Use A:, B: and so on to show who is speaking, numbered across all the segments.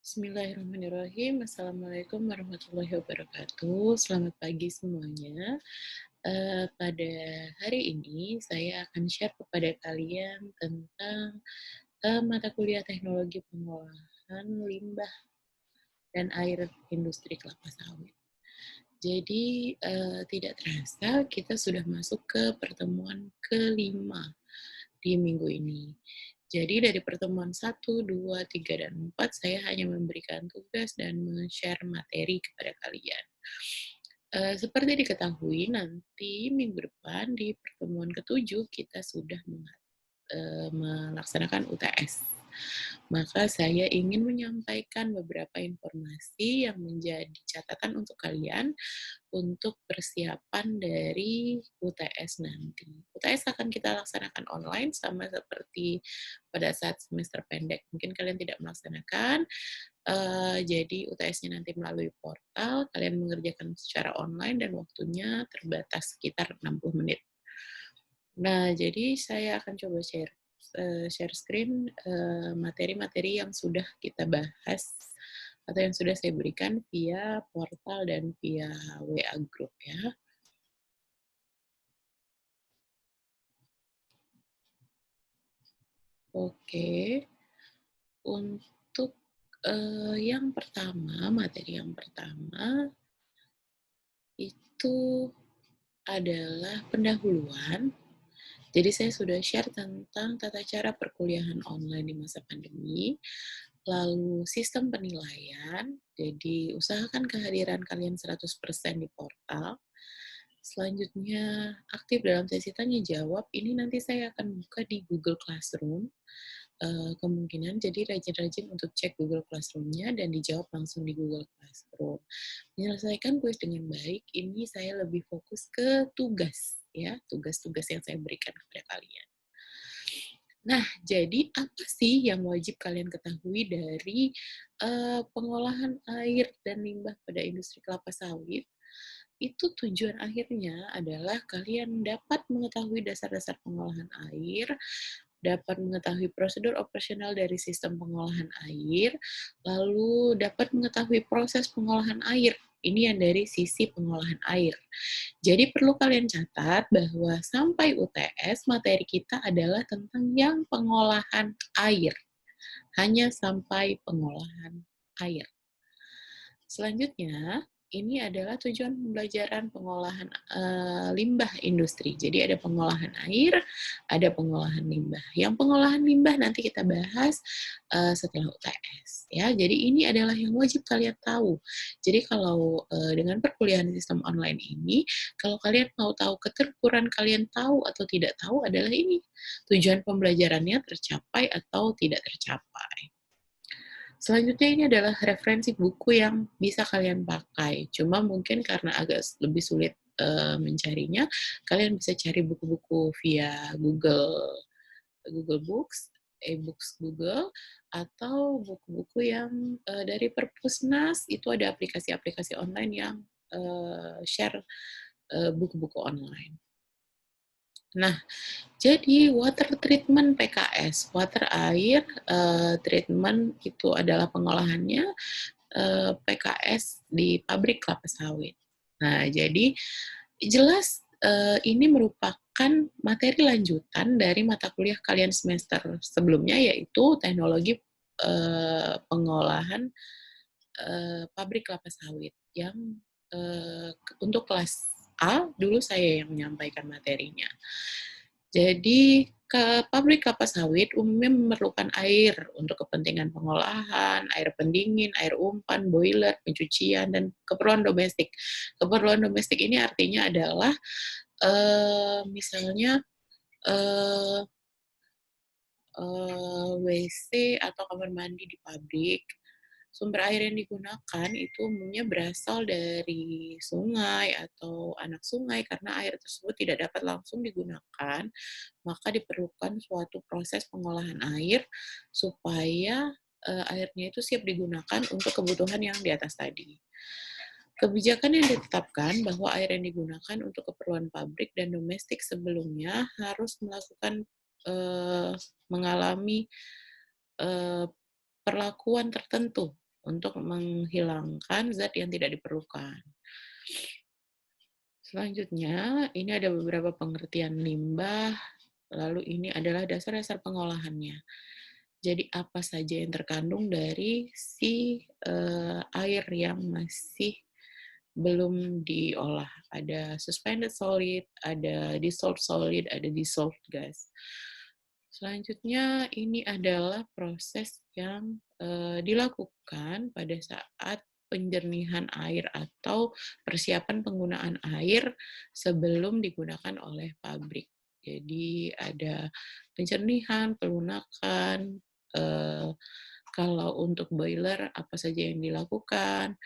A: Bismillahirrahmanirrahim. Assalamualaikum warahmatullahi wabarakatuh. Selamat pagi semuanya. Pada hari ini saya akan share kepada kalian tentang mata kuliah teknologi pengolahan limbah dan air industri kelapa sawit. Jadi tidak terasa kita sudah masuk ke pertemuan kelima di minggu ini. Jadi dari pertemuan 1, 2, 3, dan 4 saya hanya memberikan tugas dan share materi kepada kalian. Seperti diketahui nanti minggu depan di pertemuan ketujuh kita sudah melaksanakan UTS. Maka saya ingin menyampaikan beberapa informasi yang menjadi catatan untuk kalian untuk persiapan dari UTS nanti. UTS akan kita laksanakan online sama seperti pada saat semester pendek. Mungkin kalian tidak melaksanakan, jadi UTS-nya nanti melalui portal, kalian mengerjakan secara online dan waktunya terbatas sekitar 60 menit. Nah, jadi saya akan coba share screen materi-materi yang sudah kita bahas atau yang sudah saya berikan via portal dan via WA group ya. Oke, untuk yang pertama, materi yang pertama itu adalah pendahuluan. Jadi saya sudah share tentang tata cara perkuliahan online di masa pandemi, lalu sistem penilaian, jadi usahakan kehadiran kalian 100% di portal. Selanjutnya, aktif dalam sesi tanya jawab, ini nanti saya akan buka di Google Classroom, kemungkinan jadi rajin-rajin untuk cek Google Classroom-nya dan dijawab langsung di Google Classroom. Menyelesaikan kuis dengan baik, ini saya lebih fokus ke tugas, ya, tugas-tugas yang saya berikan kepada kalian. Nah, jadi apa sih yang wajib kalian ketahui dari pengolahan air dan limbah pada industri kelapa sawit? Itu tujuan akhirnya adalah kalian dapat mengetahui dasar-dasar pengolahan air, dapat mengetahui prosedur operasional dari sistem pengolahan air, lalu dapat mengetahui proses pengolahan air. Ini yang dari sisi pengolahan air. Jadi perlu kalian catat bahwa sampai UTS materi kita adalah tentang yang pengolahan air. Hanya sampai pengolahan air. Selanjutnya, ini adalah tujuan pembelajaran pengolahan limbah industri. Jadi ada pengolahan air, ada pengolahan limbah. Yang pengolahan limbah nanti kita bahas setelah UTS. Ya, jadi ini adalah yang wajib kalian tahu. Jadi kalau dengan perkuliahan sistem online ini, kalau kalian mau tahu keterukuran kalian tahu atau tidak tahu adalah ini tujuan pembelajarannya tercapai atau tidak tercapai. Selanjutnya ini adalah referensi buku yang bisa kalian pakai. Cuma mungkin karena agak lebih sulit mencarinya, kalian bisa cari buku-buku via Google Books, e-books Google, atau buku-buku yang dari Perpusnas, itu ada aplikasi-aplikasi online yang share buku-buku online. Nah, jadi water treatment PKS, water air treatment itu adalah pengolahannya PKS di pabrik kelapa sawit. Nah, jadi jelas ini merupakan materi lanjutan dari mata kuliah kalian semester sebelumnya, yaitu teknologi pengolahan pabrik kelapa sawit yang untuk kelas A dulu saya yang menyampaikan materinya. Jadi pabrik kelapa sawit umumnya memerlukan air untuk kepentingan pengolahan, air pendingin, air umpan, boiler, pencucian, dan keperluan domestik. Keperluan domestik ini artinya adalah misalnya WC atau kamar mandi di pabrik. Sumber air yang digunakan itu umumnya berasal dari sungai atau anak sungai karena air tersebut tidak dapat langsung digunakan, maka diperlukan suatu proses pengolahan air supaya airnya itu siap digunakan untuk kebutuhan yang di atas tadi. Kebijakan yang ditetapkan bahwa air yang digunakan untuk keperluan pabrik dan domestik sebelumnya harus melakukan mengalami perlakuan tertentu untuk menghilangkan zat yang tidak diperlukan. Selanjutnya, ini ada beberapa pengertian limbah, lalu ini adalah dasar-dasar pengolahannya. Jadi apa saja yang terkandung dari si air yang masih belum diolah. Ada suspended solid, ada dissolved solid, ada dissolved gas. Selanjutnya ini adalah proses yang dilakukan pada saat penjernihan air atau persiapan penggunaan air sebelum digunakan oleh pabrik. Jadi ada penjernihan, pelunakan, kalau untuk boiler apa saja yang dilakukan,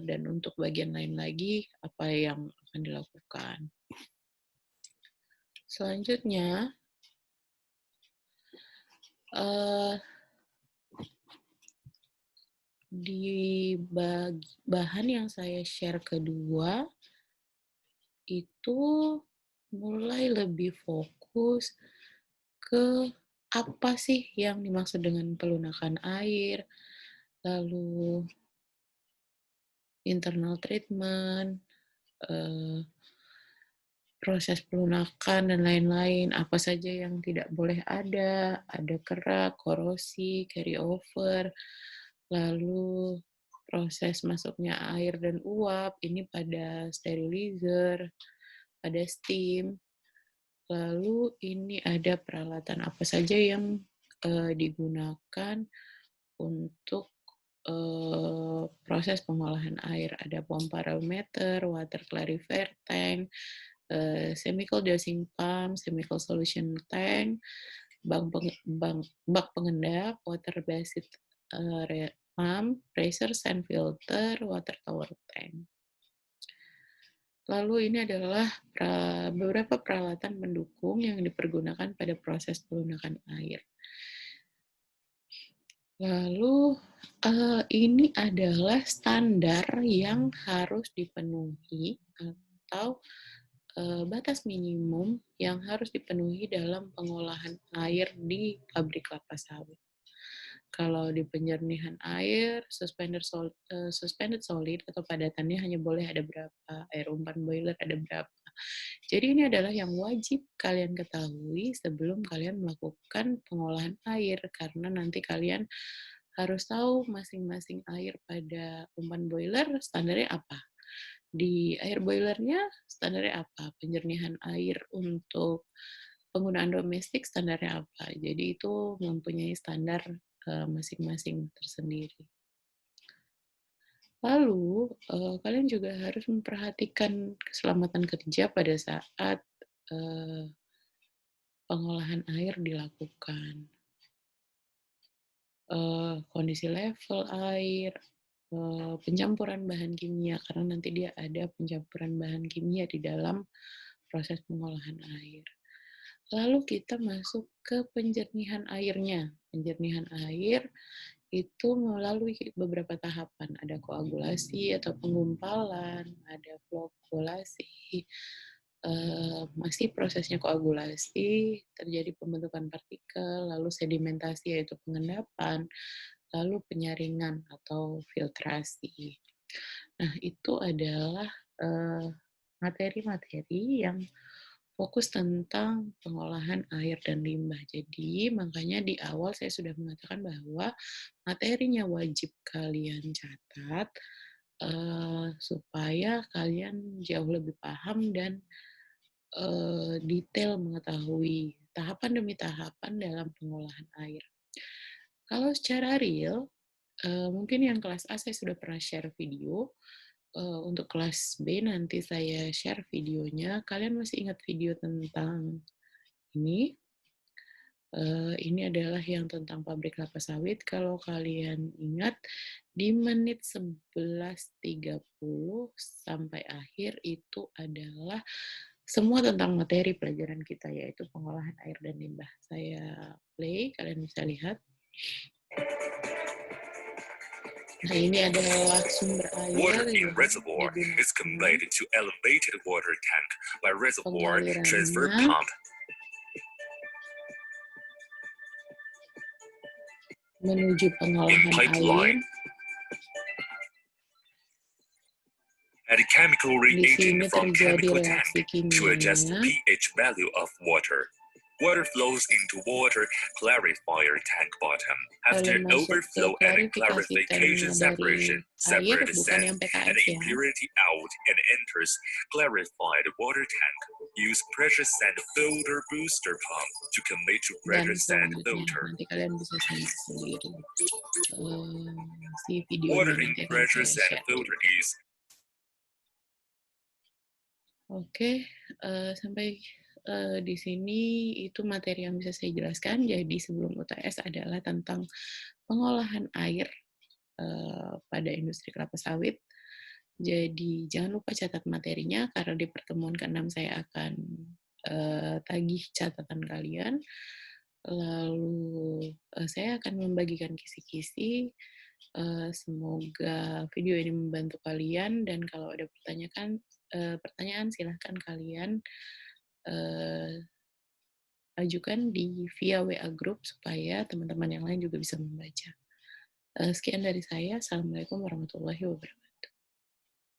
A: dan untuk bagian lain lagi apa yang akan dilakukan. Selanjutnya, di bahan yang saya share kedua, itu mulai lebih fokus ke apa sih yang dimaksud dengan pelunakan air, lalu internal treatment, proses pelunakan, dan lain-lain. Apa saja yang tidak boleh ada kerak, korosi, carry over, lalu proses masuknya air dan uap, ini pada sterilizer, pada steam, lalu ini ada peralatan apa saja yang digunakan untuk proses pengolahan air. Ada pompa aerometer, water clarifier tank, chemical dosing pump, chemical solution tank, bak pengendap, water based pump, pressure sand filter, water tower tank. Lalu ini adalah beberapa peralatan pendukung yang dipergunakan pada proses pelunakan air. Lalu ini adalah standar yang harus dipenuhi atau batas minimum yang harus dipenuhi dalam pengolahan air di pabrik kelapa sawit. Kalau di penjernihan air, suspended solid atau padatannya hanya boleh ada berapa, air umpan boiler ada berapa. Jadi ini adalah yang wajib kalian ketahui sebelum kalian melakukan pengolahan air, karena nanti kalian harus tahu masing-masing air pada umpan boiler standarnya apa. Di air boilernya standarnya apa, penjernihan air untuk penggunaan domestik standarnya apa. Jadi itu mempunyai standar masing-masing tersendiri. Lalu, kalian juga harus memperhatikan keselamatan kerja pada saat pengolahan air dilakukan. Kondisi level air, pencampuran bahan kimia, karena nanti dia ada pencampuran bahan kimia di dalam proses pengolahan air. Lalu kita masuk ke penjernihan airnya. Penjernihan air itu melalui beberapa tahapan. Ada koagulasi atau penggumpalan, ada flokkulasi, masih prosesnya koagulasi, terjadi pembentukan partikel, lalu sedimentasi yaitu pengendapan, lalu penyaringan atau filtrasi. Nah, itu adalah materi-materi yang fokus tentang pengolahan air dan limbah. Jadi, makanya di awal saya sudah mengatakan bahwa materinya wajib kalian catat supaya kalian jauh lebih paham dan detail mengetahui tahapan demi tahapan dalam pengolahan air. Kalau secara real, mungkin yang kelas A saya sudah pernah share video. Untuk kelas B nanti saya share videonya. Kalian masih ingat video tentang ini? Ini adalah yang tentang pabrik kelapa sawit. Kalau kalian ingat, di menit 11.30 sampai akhir itu adalah semua tentang materi pelajaran kita, yaitu pengolahan air dan limbah. Saya play, kalian bisa lihat. Nah, ini adalah sumber air.
B: Water in reservoir is conveyed to elevated water tank by reservoir transfer pump.
A: Menuju pengolahan
B: pipeline, chemical
A: Di
B: reagent
A: sini
B: from
A: terjadi
B: chemical tank
A: reaksi
B: to adjust the
A: kimia
B: pH value of water. Water flows into water clarifier tank bottom. After
A: masuk ke
B: overflow and
A: klarifikasi
B: clarification
A: tanknya dari air,
B: separate the
A: bukan
B: sand
A: yang
B: and
A: PKS ya.
B: impurity out and enters clarified water tank. Use pressure sand filter booster pump to commit to
A: Dan
B: pressure sand
A: selanjutnya,
B: filter.
A: nanti kalian bisa simak sendiri. Si
B: Water
A: videonya
B: in
A: nanti akan
B: pressure
A: saya
B: sand
A: share
B: filter
A: juga.
B: is
A: Oke, sampai di sini itu materi yang bisa saya jelaskan. Jadi sebelum UTS adalah tentang pengolahan air pada industri kelapa sawit. Jadi jangan lupa catat materinya karena di pertemuan ke-6 saya akan tagih catatan kalian. Lalu saya akan membagikan kisi-kisi. Semoga video ini membantu kalian dan kalau ada pertanyaan silahkan kalian ajukan via WA Group supaya teman-teman yang lain juga bisa membaca. Sekian dari saya. Assalamualaikum warahmatullahi wabarakatuh.